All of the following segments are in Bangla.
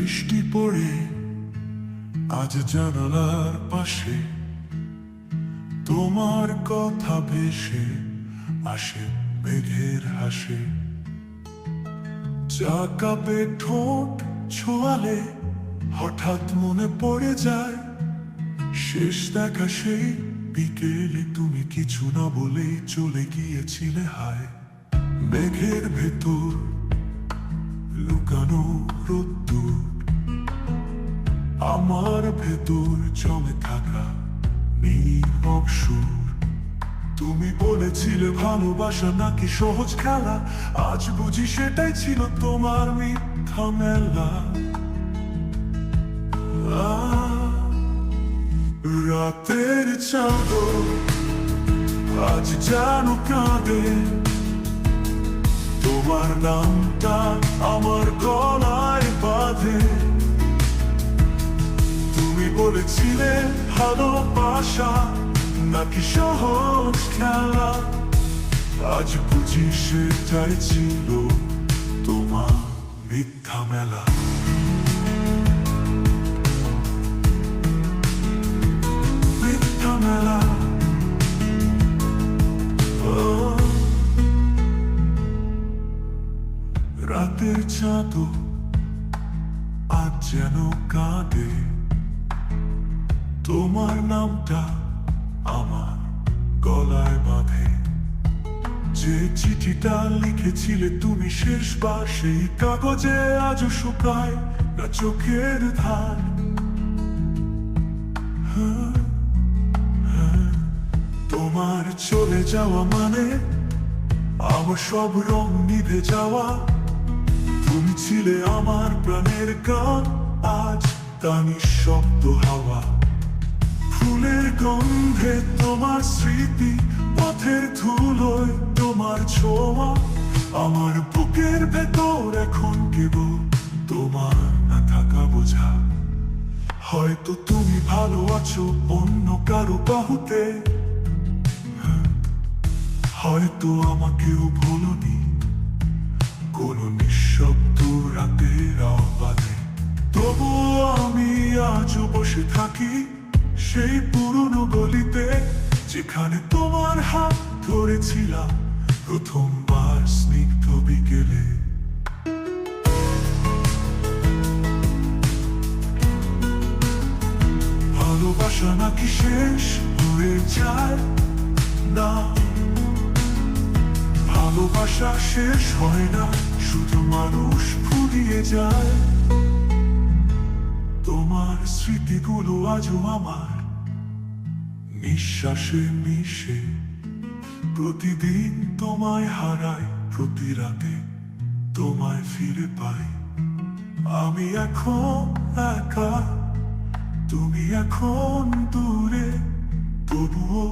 বৃষ্টি পড়ে আজ জানালার পাশে তোমার কথা ভেসে আসে মেঘের হাসে। চা কাপে ঠোঁট ছোঁয়ালে হঠাৎ মনে পড়ে যায় শেষ দেখা সেই বিকেলে, তুমি কিছু না বলেই চলে গিয়েছিলে হায়। মেঘের ভেতর লুকানো রোদ্দুর, আমার ভেতর জমে থাকা নীরব সুর। তুমি বলেছিলে ভালোবাসা নাকি সহজ খেলা, আজ বুঝি সেটাই ছিল তোমার মিথ্যা মেলা। রাতের চাদর আজ যেন কাঁদে, তোমার নামটা আমার গলায় বাঁধে। তুমি বলেছিলে ভালোবাসা নাকি সহজ খেলা, আজ বুঝি সেটাই ছিল তোমার মিথ্যা মেলা। মিথ্যা মেলা। রাতের চাদর আজ যেন কাঁদে, তোমার নামটা আমার গলায় বাঁধে। যে চিঠিটা লিখেছিলে তুমি শেষবার, সেই কাগজে আজও শুকায় না চোখের ধার। তোমার চলে যাওয়া মানে আমার সব রং নিভে যাওয়া। তুমি ছিলে আমার প্রাণের গান, আজ তা নিঃশব্দ হাওয়া। ফুলের গন্ধে তোমার স্মৃতি, পথের ধুলোয় তোমার ছোঁয়া। আমার বুকের ভেতর এখন কেবল তোমার না থাকা বোঝা। হয়তো তুমি ভালো আছো অন্য কারো বাহুতে, হয়তো আমাকেও ভুলোনি কোনো নিঃশব্দ রাতের আহ্বানে। তবুও আমি আজও বসে থাকি সেই পুরনো গলিতে, যেখানে তোমার হাত ধরেছিলাম প্রথমবার স্নিগ্ধ বিকেলে। ভালোবাসা নাকি শেষ হয়ে যায় না, ভালোবাসা শেষ হয় না, শুধু মানুষ ফুরিয়ে যায়। তোমার স্মৃতিগুলো আজও আমার নিঃশ্বাসে মিশে, প্রতিদিন তোমায় হারাই, প্রতি রাতে তোমায় ফিরে পাই। আমি এখন একা, তুমি এখন দূরে, তবুও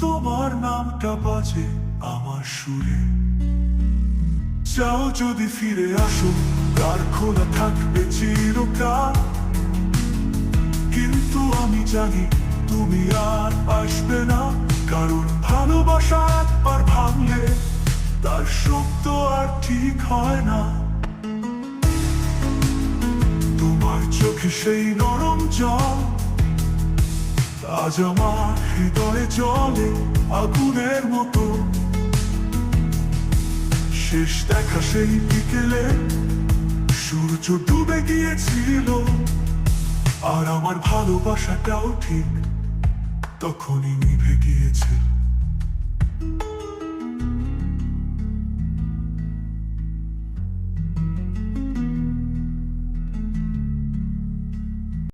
তোমার নামটা বাজে আমার সুরে। চাও যদি ফিরে আসো, দ্বার খোলা থাকবে চিরকাল, কিন্তু আমি জানি তুমি আর আসবে না। কারণ ভালোবাসা একবার ভাঙলে তার শব্দ আর ঠিক হয় না। তোমার চোখে সেই নরম জল আজ আমার হৃদয়ে জ্বলে আগুনের মতো। শেষ দেখা সেই বিকেলে সূর্য ডুবে গিয়েছিল, আর আমার ভালোবাসাটাও ঠিক তখনই নিভে গিয়েছিল।